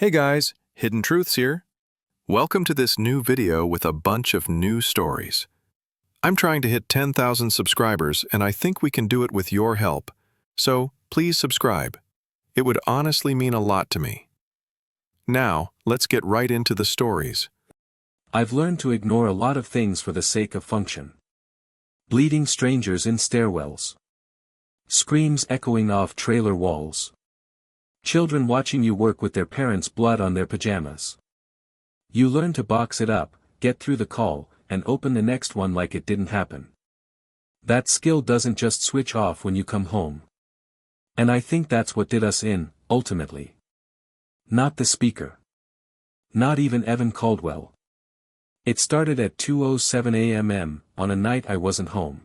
Hey guys, Hidden Truths here. Welcome to this new video with a bunch of new stories. I'm trying to hit 10,000 subscribers and I think we can do it with your help. So please subscribe. It would honestly mean a lot to me. Now, let's get right into the stories. I've learned to ignore a lot of things for the sake of function. Bleeding strangers in stairwells. Screams echoing off trailer walls. Children watching you work with their parents' blood on their pajamas. You learn to box it up, get through the call, and open the next one like it didn't happen. That skill doesn't just switch off when you come home. And I think that's what did us in, ultimately. Not the speaker. Not even Evan Caldwell. It started at 2:07 a.m. on a night I wasn't home.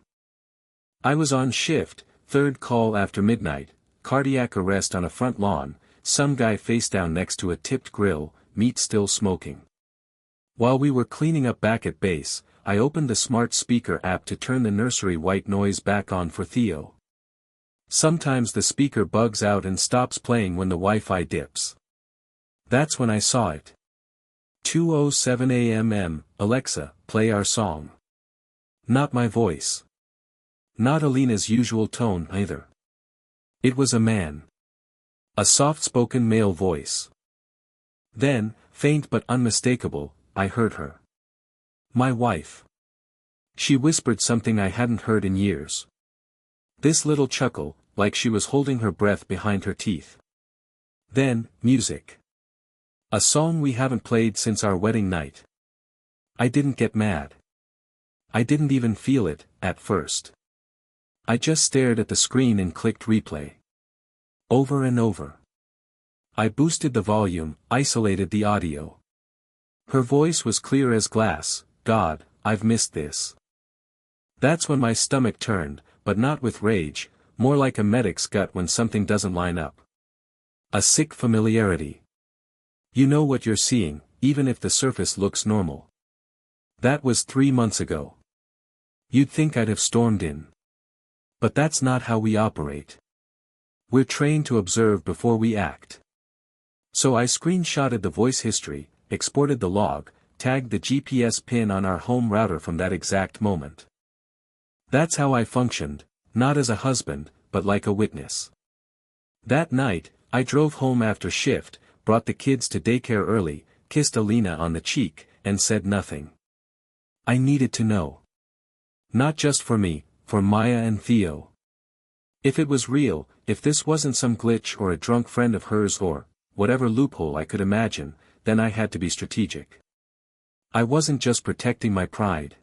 I was on shift, third call after midnight, cardiac arrest on a front lawn, some guy face down next to a tipped grill, meat still smoking. While we were cleaning up back at base, I opened the smart speaker app to turn the nursery white noise back on for Theo. Sometimes the speaker bugs out and stops playing when the Wi-Fi dips. That's when I saw it. 2:07 a.m. Alexa, play our song. Not my voice. Not Alina's usual tone either. It was a man. A soft-spoken male voice. Then, faint but unmistakable, I heard her. My wife. She whispered something I hadn't heard in years. This little chuckle, like she was holding her breath behind her teeth. Then, music. A song we haven't played since our wedding night. I didn't get mad. I didn't even feel it, at first. I just stared at the screen and clicked replay. Over and over. I boosted the volume, isolated the audio. Her voice was clear as glass. God, I've missed this. That's when my stomach turned, but not with rage, more like a medic's gut when something doesn't line up. A sick familiarity. You know what you're seeing, even if the surface looks normal. That was 3 months ago. You'd think I'd have stormed in. But that's not how we operate. We're trained to observe before we act. So I screenshotted the voice history, exported the log, tagged the GPS pin on our home router from that exact moment. That's how I functioned, not as a husband, but like a witness. That night, I drove home after shift, brought the kids to daycare early, kissed Alina on the cheek, and said nothing. I needed to know. Not just for me, for Maya and Theo. If it was real, if this wasn't some glitch or a drunk friend of hers or whatever loophole I could imagine, then I had to be strategic. I wasn't just protecting my pride.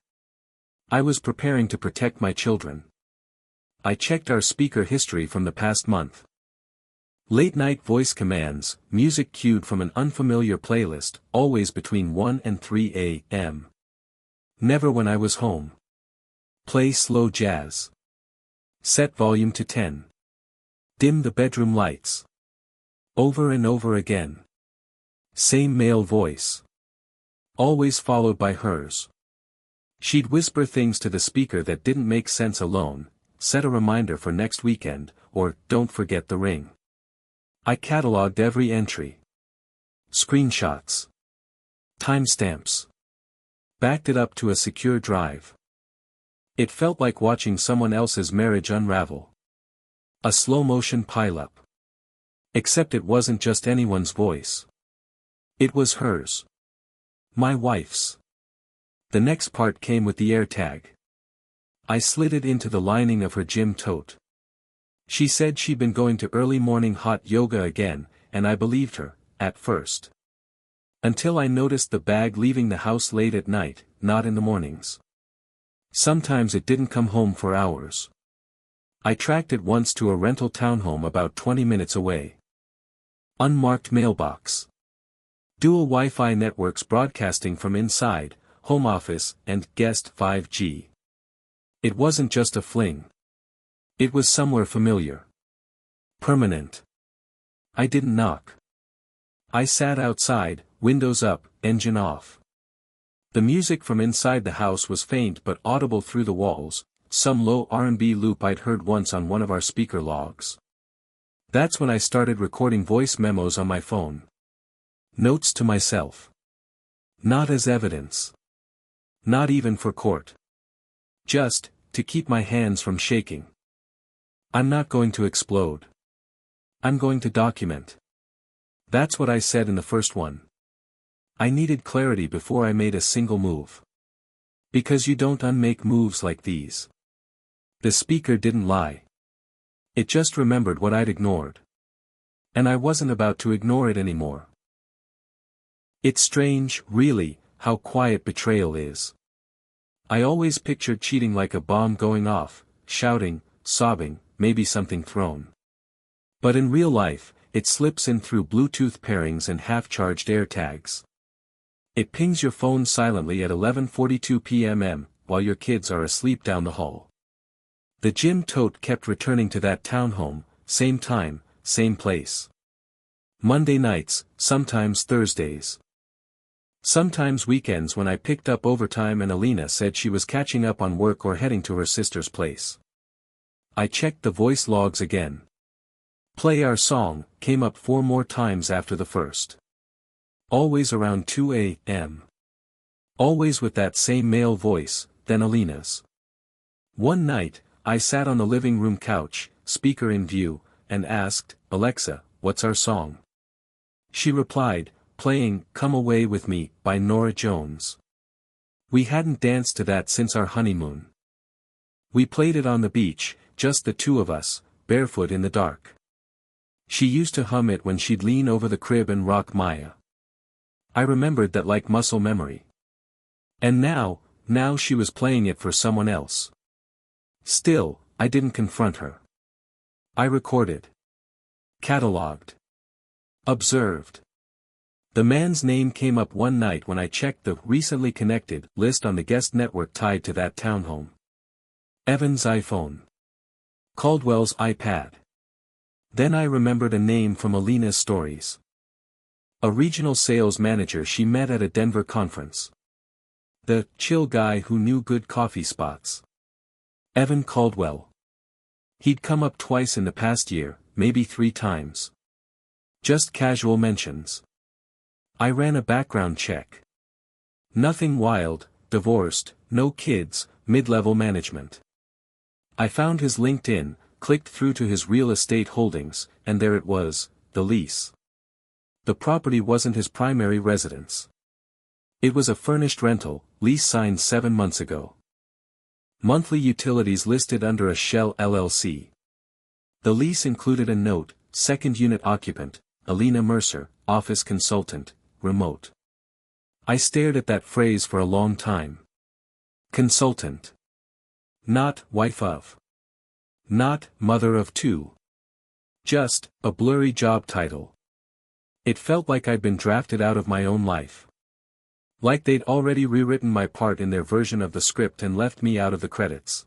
I was preparing to protect my children. I checked our speaker history from the past month. Late-night voice commands, music cued from an unfamiliar playlist, always between 1 and 3 a.m. Never when I was home. Play slow jazz. Set volume to 10. Dim the bedroom lights. Over and over again. Same male voice. Always followed by hers. She'd whisper things to the speaker that didn't make sense alone, set a reminder for next weekend, or don't forget the ring. I cataloged every entry. Screenshots. Timestamps. Backed it up to a secure drive. It felt like watching someone else's marriage unravel. A slow-motion pileup. Except it wasn't just anyone's voice. It was hers. My wife's. The next part came with the AirTag. I slid it into the lining of her gym tote. She said she'd been going to early morning hot yoga again, and I believed her, at first. Until I noticed the bag leaving the house late at night, not in the mornings. Sometimes it didn't come home for hours. I tracked it once to a rental townhome about 20 minutes away. Unmarked mailbox. Dual Wi-Fi networks broadcasting from inside, home office, and guest 5G. It wasn't just a fling. It was somewhere familiar. Permanent. I didn't knock. I sat outside, windows up, engine off. The music from inside the house was faint but audible through the walls, some low R&B loop I'd heard once on one of our speaker logs. That's when I started recording voice memos on my phone. Notes to myself. Not as evidence. Not even for court. Just, to keep my hands from shaking. I'm not going to explode. I'm going to document. That's what I said in the first one. I needed clarity before I made a single move. Because you don't unmake moves like these. The speaker didn't lie. It just remembered what I'd ignored. And I wasn't about to ignore it anymore. It's strange, really, how quiet betrayal is. I always pictured cheating like a bomb going off, shouting, sobbing, maybe something thrown. But in real life, it slips in through Bluetooth pairings and half-charged AirTags. It pings your phone silently at 11:42 p.m. while your kids are asleep down the hall. The gym tote kept returning to that townhome, same time, same place. Monday nights, sometimes Thursdays. Sometimes weekends when I picked up overtime and Alina said she was catching up on work or heading to her sister's place. I checked the voice logs again. Play Our Song came up 4 more times after the first. Always around 2 a.m. Always with that same male voice, then Alina's. One night, I sat on the living room couch, speaker in view, and asked, "Alexa, what's our song?" She replied, playing "Come Away With Me" by Norah Jones. We hadn't danced to that since our honeymoon. We played it on the beach, just the two of us, barefoot in the dark. She used to hum it when she'd lean over the crib and rock Maya. I remembered that like muscle memory. And now she was playing it for someone else. Still, I didn't confront her. I recorded. Catalogued. Observed. The man's name came up one night when I checked the recently connected list on the guest network tied to that townhome. Evan's iPhone. Caldwell's iPad. Then I remembered a name from Alina's stories. A regional sales manager she met at a Denver conference. The chill guy who knew good coffee spots. Evan Caldwell. He'd come up twice in the past year, maybe 3 times. Just casual mentions. I ran a background check. Nothing wild, divorced, no kids, mid-level management. I found his LinkedIn, clicked through to his real estate holdings, and there it was, the lease. The property wasn't his primary residence. It was a furnished rental, lease signed 7 months ago. Monthly utilities listed under a Shell LLC. The lease included a note, second unit occupant, Alina Mercer, office consultant, remote. I stared at that phrase for a long time. Consultant. Not wife of. Not mother of 2. Just a blurry job title. It felt like I'd been drafted out of my own life. Like they'd already rewritten my part in their version of the script and left me out of the credits.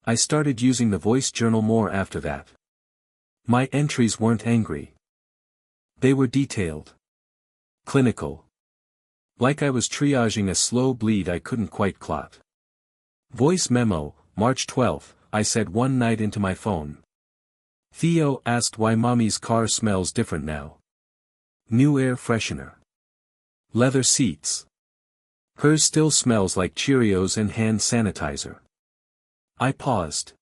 I started using the voice journal more after that. My entries weren't angry. They were detailed. Clinical. Like I was triaging a slow bleed I couldn't quite clot. Voice memo, March 12, I said one night into my phone. Theo asked why mommy's car smells different now. New air freshener. Leather seats. Hers still smells like Cheerios and hand sanitizer. I paused.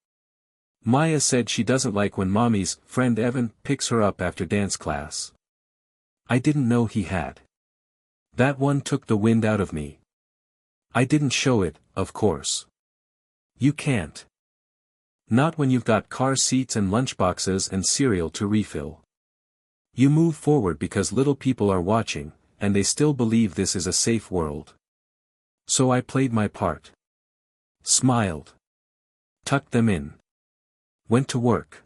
Maya said she doesn't like when mommy's friend Evan picks her up after dance class. I didn't know he had. That one took the wind out of me. I didn't show it, of course. You can't. Not when you've got car seats and lunchboxes and cereal to refill. You move forward because little people are watching, and they still believe this is a safe world. So I played my part. Smiled. Tucked them in. Went to work.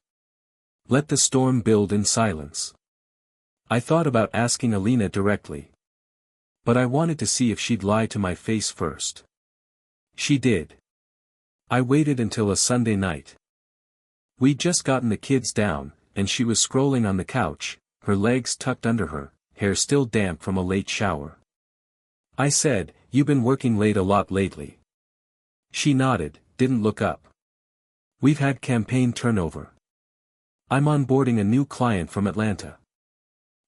Let the storm build in silence. I thought about asking Alina directly. But I wanted to see if she'd lie to my face first. She did. I waited until a Sunday night. We'd just gotten the kids down, and she was scrolling on the couch, her legs tucked under her, hair still damp from a late shower. I said, "You've been working late a lot lately." She nodded, didn't look up. We've had campaign turnover. I'm onboarding a new client from Atlanta.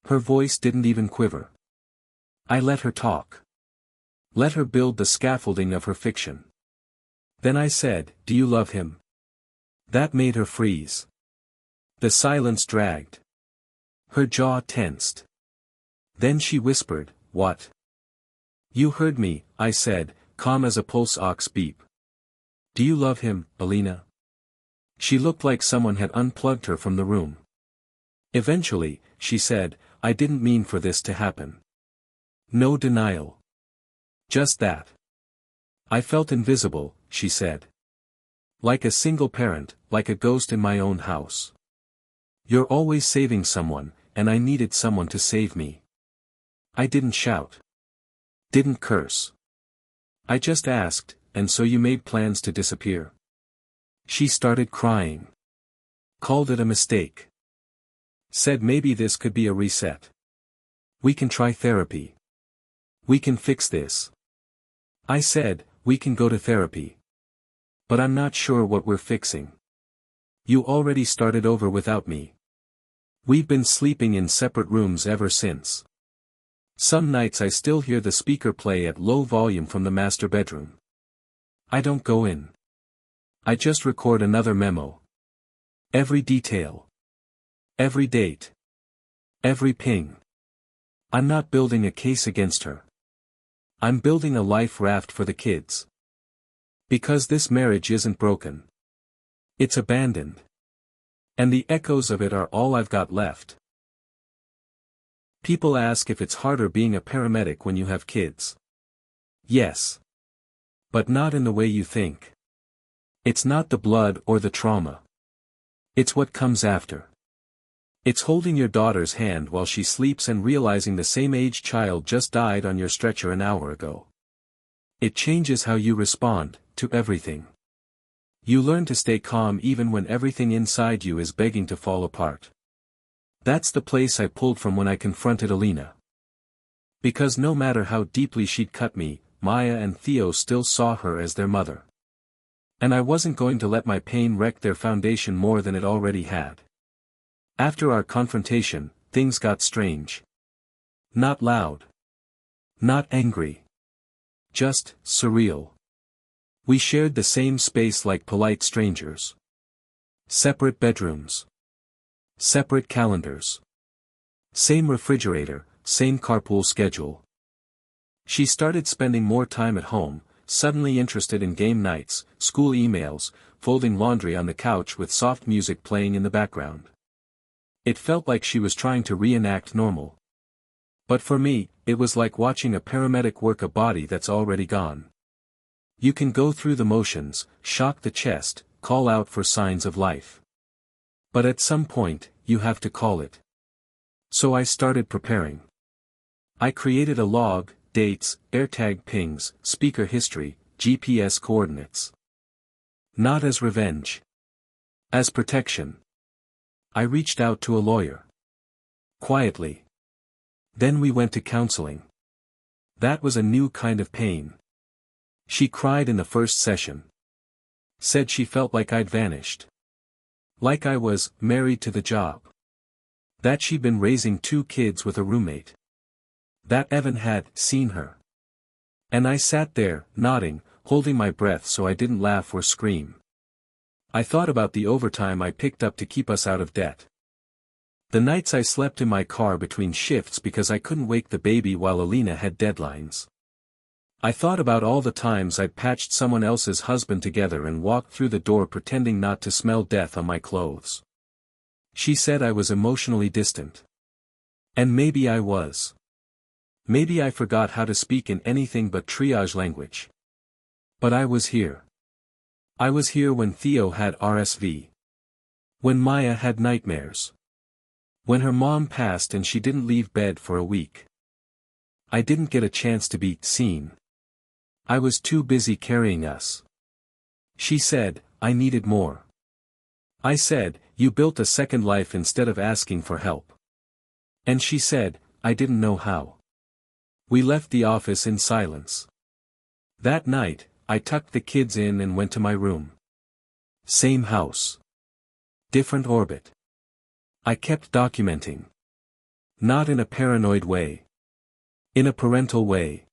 Her voice didn't even quiver. I let her talk. Let her build the scaffolding of her fiction. Then I said, "Do you love him?" That made her freeze. The silence dragged. Her jaw tensed. Then she whispered, "What?" "You heard me," I said, calm as a pulse ox beep. "Do you love him, Alina?" She looked like someone had unplugged her from the room. Eventually, she said, "I didn't mean for this to happen." No denial. Just that. "I felt invisible," she said. "Like a single parent, like a ghost in my own house. You're always saving someone, and I needed someone to save me." I didn't shout. Didn't curse. I just asked, "And so you made plans to disappear?" She started crying. Called it a mistake. Said maybe this could be a reset. "We can try therapy. We can fix this." I said, "We can go to therapy. But I'm not sure what we're fixing. You already started over without me. We've been sleeping in separate rooms ever since. Some nights I still hear the speaker play at low volume from the master bedroom. I don't go in. I just record another memo. Every detail. Every date. Every ping. I'm not building a case against her. I'm building a life raft for the kids. Because this marriage isn't broken. It's abandoned. And the echoes of it are all I've got left." People ask if it's harder being a paramedic when you have kids. Yes. But not in the way you think. It's not the blood or the trauma. It's what comes after. It's holding your daughter's hand while she sleeps and realizing the same age child just died on your stretcher an hour ago. It changes how you respond to everything. You learn to stay calm even when everything inside you is begging to fall apart. That's the place I pulled from when I confronted Alina. Because no matter how deeply she'd cut me, Maya and Theo still saw her as their mother. And I wasn't going to let my pain wreck their foundation more than it already had. After our confrontation, things got strange. Not loud. Not angry. Just surreal. We shared the same space like polite strangers. Separate bedrooms. Separate calendars. Same refrigerator, same carpool schedule. She started spending more time at home, suddenly interested in game nights, school emails, folding laundry on the couch with soft music playing in the background. It felt like she was trying to reenact normal. But for me, it was like watching a paramedic work a body that's already gone. You can go through the motions, shock the chest, call out for signs of life. But at some point, you have to call it. So I started preparing. I created a log, dates, AirTag pings, speaker history, GPS coordinates. Not as revenge. As protection. I reached out to a lawyer. Quietly. Then we went to counseling. That was a new kind of pain. She cried in the first session. Said she felt like I'd vanished. Like I was married to the job. That she'd been raising 2 kids with a roommate. That Evan had seen her. And I sat there, nodding, holding my breath so I didn't laugh or scream. I thought about the overtime I picked up to keep us out of debt. The nights I slept in my car between shifts because I couldn't wake the baby while Alina had deadlines. I thought about all the times I'd patched someone else's husband together and walked through the door pretending not to smell death on my clothes. She said I was emotionally distant. And maybe I was. Maybe I forgot how to speak in anything but triage language. But I was here. I was here when Theo had RSV. When Maya had nightmares. When her mom passed and she didn't leave bed for a week. I didn't get a chance to be seen. I was too busy carrying us. She said, I needed more. I said, you built a second life instead of asking for help. And she said, I didn't know how. We left the office in silence. That night, I tucked the kids in and went to my room. Same house. Different orbit. I kept documenting. Not in a paranoid way. In a parental way.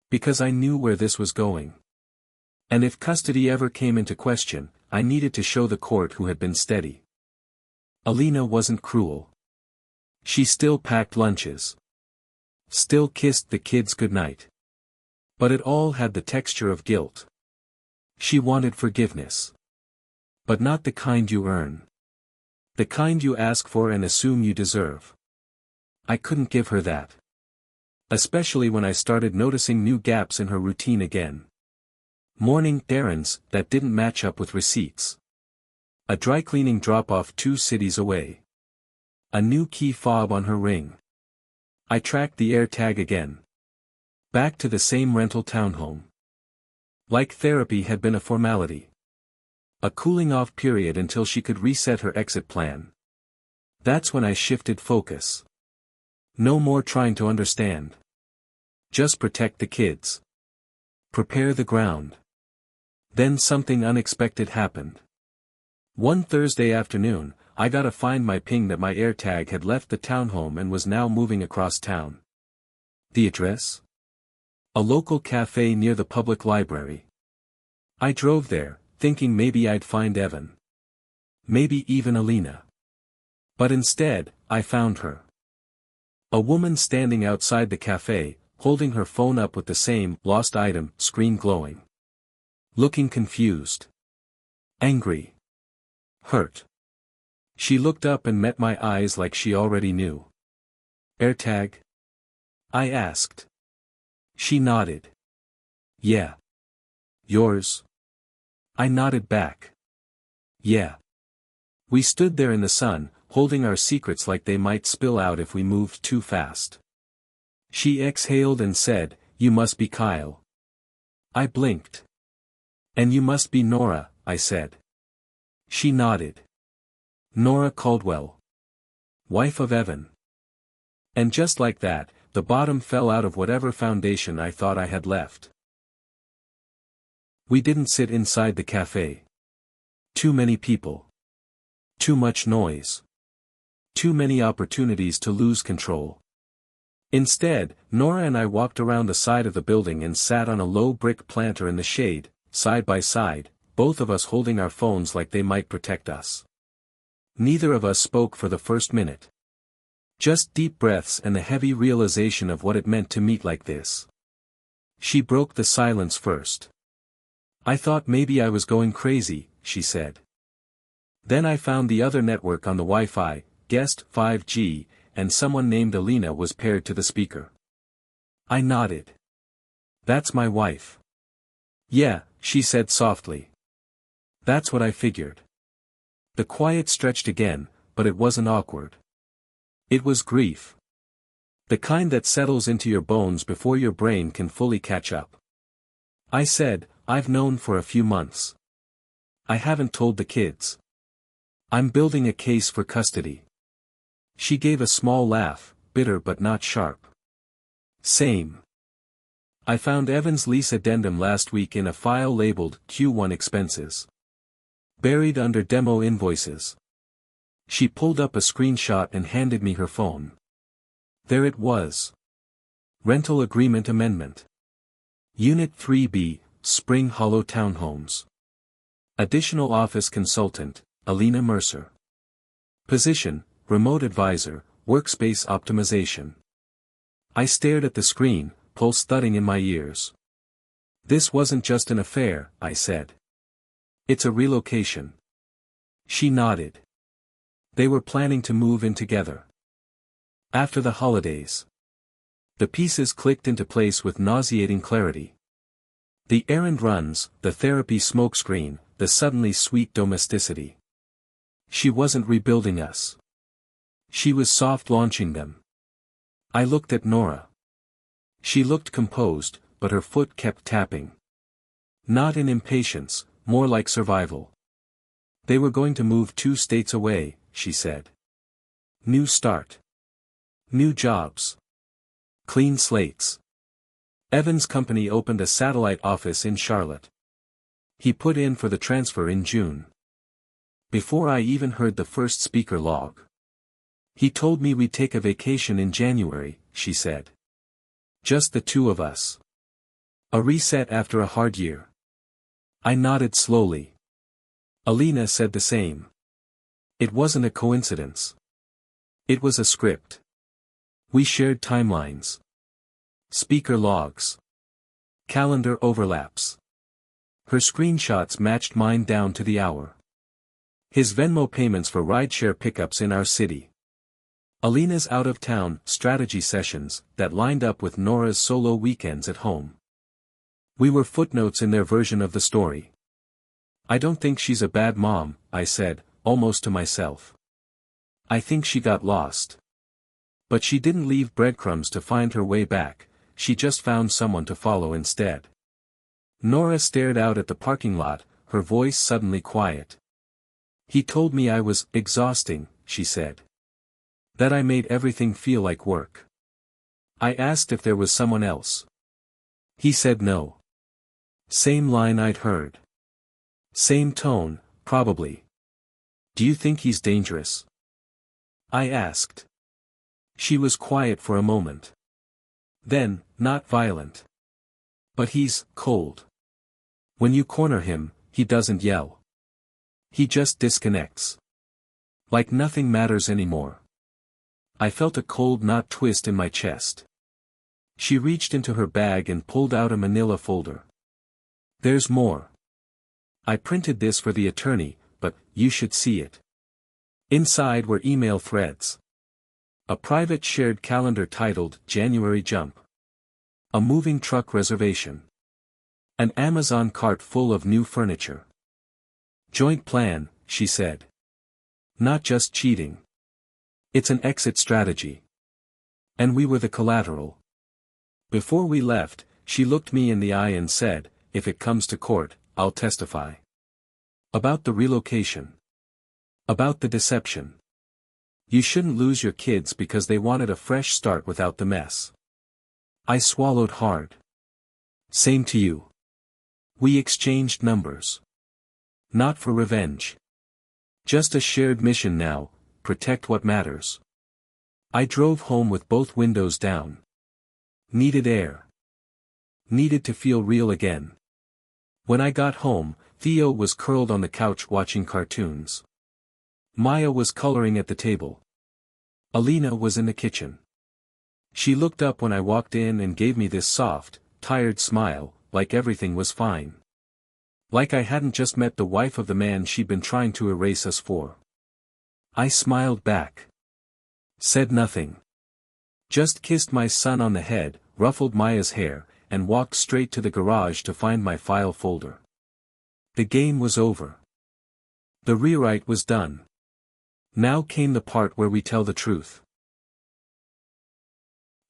Because I knew where this was going. And if custody ever came into question, I needed to show the court who had been steady. Alina wasn't cruel. She still packed lunches. Still kissed the kids goodnight. But it all had the texture of guilt. She wanted forgiveness. But not the kind you earn. The kind you ask for and assume you deserve. I couldn't give her that. Especially when I started noticing new gaps in her routine again. Morning errands that didn't match up with receipts. A dry cleaning drop-off 2 cities away. A new key fob on her ring. I tracked the air tag again. Back to the same rental townhome. Like therapy had been a formality. A cooling-off period until she could reset her exit plan. That's when I shifted focus. No more trying to understand. Just protect the kids. Prepare the ground. Then something unexpected happened. One Thursday afternoon, I got a Find My ping that my AirTag had left the townhome and was now moving across town. The address? A local cafe near the public library. I drove there, thinking maybe I'd find Evan. Maybe even Alina. But instead, I found her. A woman standing outside the cafe, holding her phone up with the same lost item screen glowing. Looking confused. Angry. Hurt. She looked up and met my eyes like she already knew. AirTag? I asked. She nodded. Yeah. Yours? I nodded back. Yeah. We stood there in the sun, holding our secrets like they might spill out if we moved too fast. She exhaled and said, "You must be Kyle." I blinked. "And you must be Nora," I said. She nodded. "Nora Caldwell. Wife of Evan." And just like that, the bottom fell out of whatever foundation I thought I had left. We didn't sit inside the cafe. Too many people. Too much noise. Too many opportunities to lose control. Instead, Nora and I walked around the side of the building and sat on a low brick planter in the shade, side by side, both of us holding our phones like they might protect us. Neither of us spoke for the first minute. Just deep breaths and the heavy realization of what it meant to meet like this. She broke the silence first. "I thought maybe I was going crazy," she said. "Then I found the other network on the Wi-Fi, guessed 5G, and someone named Alina was paired to the speaker." I nodded. "That's my wife." "Yeah," she said softly. "That's what I figured." The quiet stretched again, but it wasn't awkward. It was grief. The kind that settles into your bones before your brain can fully catch up. I said, "I've known for a few months. I haven't told the kids. I'm building a case for custody." She gave a small laugh, bitter but not sharp. "Same. I found Evan's lease addendum last week in a file labeled Q1 expenses. Buried under demo invoices." She pulled up a screenshot and handed me her phone. There it was. Rental Agreement Amendment. Unit 3B, Spring Hollow Townhomes. Additional Office Consultant, Alina Mercer. Position, Remote Advisor, Workspace Optimization. I stared at the screen, pulse thudding in my ears. "This wasn't just an affair," I said. "It's a relocation." She nodded. They were planning to move in together. After the holidays. The pieces clicked into place with nauseating clarity. The errand runs, the therapy smokescreen, the suddenly sweet domesticity. She wasn't rebuilding us. She was soft launching them. I looked at Nora. She looked composed, but her foot kept tapping. Not in impatience, more like survival. They were going to move 2 states away, she said. New start. New jobs. Clean slates. Evan's company opened a satellite office in Charlotte. He put in for the transfer in June. Before I even heard the first speaker log. He told me we'd take a vacation in January, she said. Just the two of us. A reset after a hard year. I nodded slowly. Alina said the same. It wasn't a coincidence. It was a script. We shared timelines. Speaker logs. Calendar overlaps. Her screenshots matched mine down to the hour. His Venmo payments for rideshare pickups in our city. Alina's out-of-town strategy sessions that lined up with Nora's solo weekends at home. We were footnotes in their version of the story. I don't think she's a bad mom, I said, almost to myself. I think she got lost. But she didn't leave breadcrumbs to find her way back, she just found someone to follow instead. Nora stared out at the parking lot, her voice suddenly quiet. He told me I was exhausting, she said. That I made everything feel like work. I asked if there was someone else. He said no. Same line I'd heard. Same tone, probably. Do you think he's dangerous? I asked. She was quiet for a moment. Then, not violent. But he's cold. When you corner him, he doesn't yell. He just disconnects. Like nothing matters anymore. I felt a cold knot twist in my chest. She reached into her bag and pulled out a manila folder. There's more. I printed this for the attorney, but you should see it. Inside were email threads. A private shared calendar titled January Jump. A moving truck reservation. An Amazon cart full of new furniture. Joint plan, she said. Not just cheating. It's an exit strategy. And we were the collateral. Before we left, she looked me in the eye and said, if it comes to court, I'll testify. About the relocation. About the deception. You shouldn't lose your kids because they wanted a fresh start without the mess. I swallowed hard. Same to you. We exchanged numbers. Not for revenge. Just a shared mission now, protect what matters. I drove home with both windows down. Needed air. Needed to feel real again. When I got home, Theo was curled on the couch watching cartoons. Maya was coloring at the table. Alina was in the kitchen. She looked up when I walked in and gave me this soft, tired smile, like everything was fine. Like I hadn't just met the wife of the man she'd been trying to erase us for. I smiled back. Said nothing. Just kissed my son on the head, ruffled Maya's hair, and walked straight to the garage to find my file folder. The game was over. The rewrite was done. Now came the part where we tell the truth.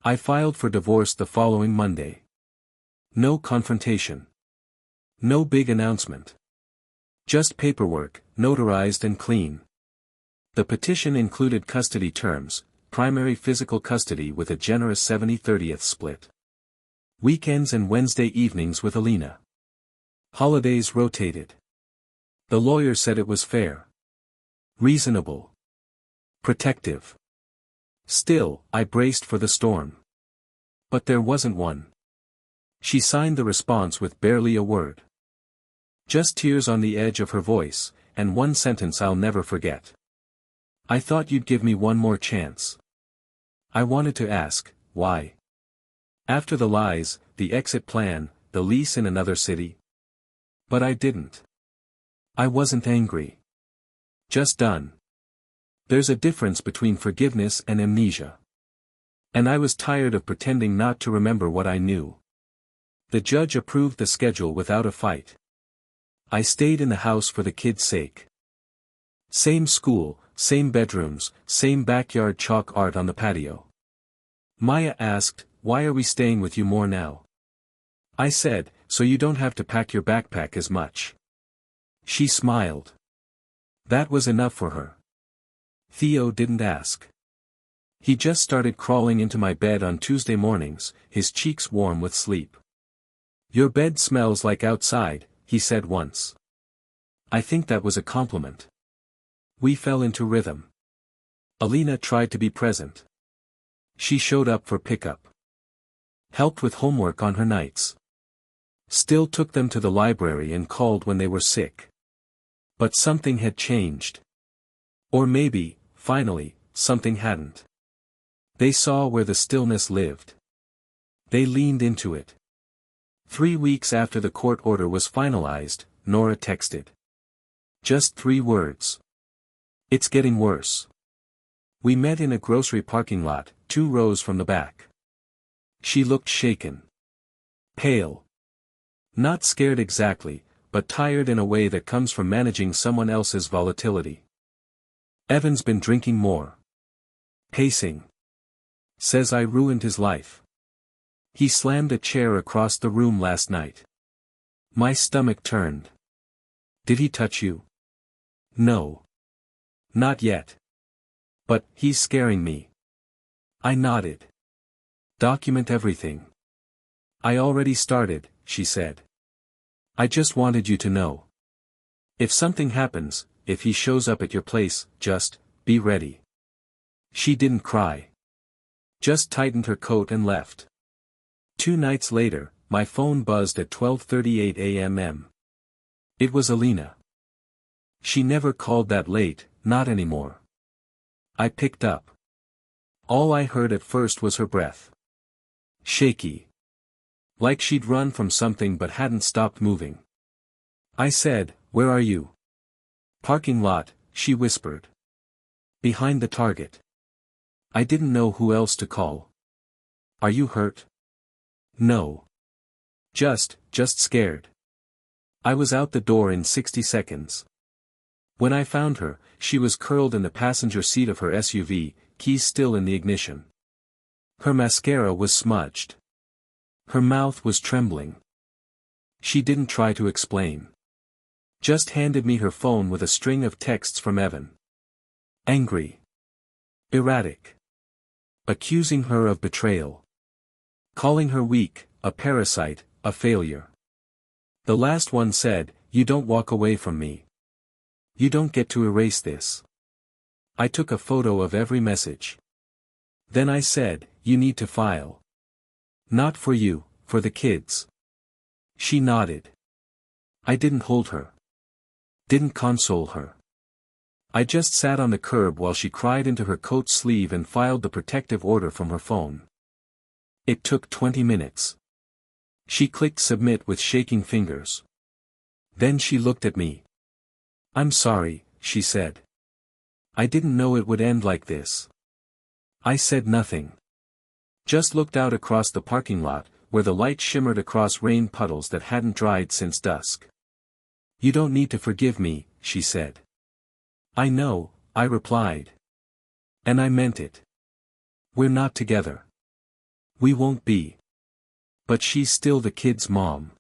I filed for divorce the following Monday. No confrontation. No big announcement. Just paperwork, notarized and clean. The petition included custody terms, primary physical custody with a generous 70/30 split. Weekends and Wednesday evenings with Alina. Holidays rotated. The lawyer said it was fair. Reasonable. Protective. Still, I braced for the storm. But there wasn't one. She signed the response with barely a word. Just tears on the edge of her voice, and one sentence I'll never forget. I thought you'd give me one more chance. I wanted to ask, why? After the lies, the exit plan, the lease in another city. But I didn't. I wasn't angry. Just done. There's a difference between forgiveness and amnesia. And I was tired of pretending not to remember what I knew. The judge approved the schedule without a fight. I stayed in the house for the kids' sake. Same school, same bedrooms, same backyard chalk art on the patio. Maya asked, why are we staying with you more now? I said, so you don't have to pack your backpack as much. She smiled. That was enough for her. Theo didn't ask. He just started crawling into my bed on Tuesday mornings, his cheeks warm with sleep. Your bed smells like outside, he said once. I think that was a compliment. We fell into rhythm. Alina tried to be present. She showed up for pickup. Helped with homework on her nights. Still took them to the library and called when they were sick. But something had changed. Or maybe, finally, something hadn't. They saw where the stillness lived. They leaned into it. 3 weeks after the court order was finalized, Nora texted. Just 3 words. It's getting worse. We met in a grocery parking lot, 2 rows from the back. She looked shaken. Pale. Not scared exactly, but tired in a way that comes from managing someone else's volatility. Evan's been drinking more. Pacing. Says I ruined his life. He slammed a chair across the room last night. My stomach turned. Did he touch you? No. Not yet. But, he's scaring me. I nodded. Document everything. I already started, she said. I just wanted you to know. If something happens, if he shows up at your place, just, be ready. She didn't cry. Just tightened her coat and left. 2 nights later, my phone buzzed at 12:38 a.m. It was Alina. She never called that late, not anymore. I picked up. All I heard at first was her breath. Shaky. Like she'd run from something but hadn't stopped moving. I said, "Where are you?" "Parking lot," she whispered. "Behind the Target." I didn't know who else to call. "Are you hurt?" "No. Just scared." I was out the door in 60 seconds. When I found her, she was curled in the passenger seat of her SUV, keys still in the ignition. Her mascara was smudged. Her mouth was trembling. She didn't try to explain. Just handed me her phone with a string of texts from Evan. Angry. Erratic. Accusing her of betrayal. Calling her weak, a parasite, a failure. The last one said, "You don't walk away from me. You don't get to erase this." I took a photo of every message. Then I said, "You need to file. Not for you, for the kids." She nodded. I didn't hold her. Didn't console her. I just sat on the curb while she cried into her coat sleeve and filed the protective order from her phone. It took 20 minutes. She clicked submit with shaking fingers. Then she looked at me. "I'm sorry," she said. "I didn't know it would end like this." I said nothing. Just looked out across the parking lot, where the light shimmered across rain puddles that hadn't dried since dusk. "You don't need to forgive me," she said. "I know," I replied. "And I meant it. We're not together. We won't be. But she's still the kid's mom.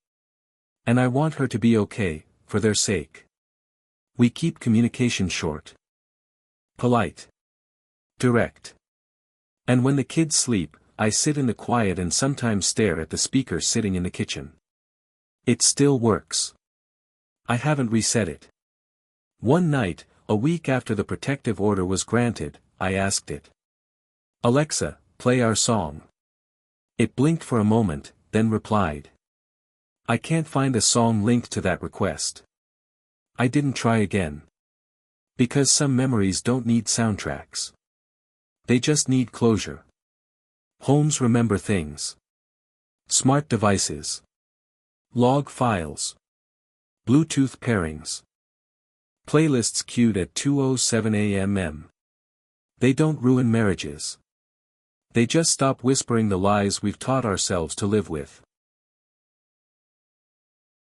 And I want her to be okay, for their sake. We keep communication short. Polite. Direct. And when the kids sleep, I sit in the quiet and sometimes stare at the speaker sitting in the kitchen. It still works. I haven't reset it. One night, a week after the protective order was granted, I asked it. "Alexa, play our song." It blinked for a moment, then replied. I can't find a song linked to that request. I didn't try again. Because some memories don't need soundtracks. They just need closure. Homes remember things. Smart devices. Log files. Bluetooth pairings. Playlists queued at 2:07 a.m. They don't ruin marriages. They just stop whispering the lies we've taught ourselves to live with.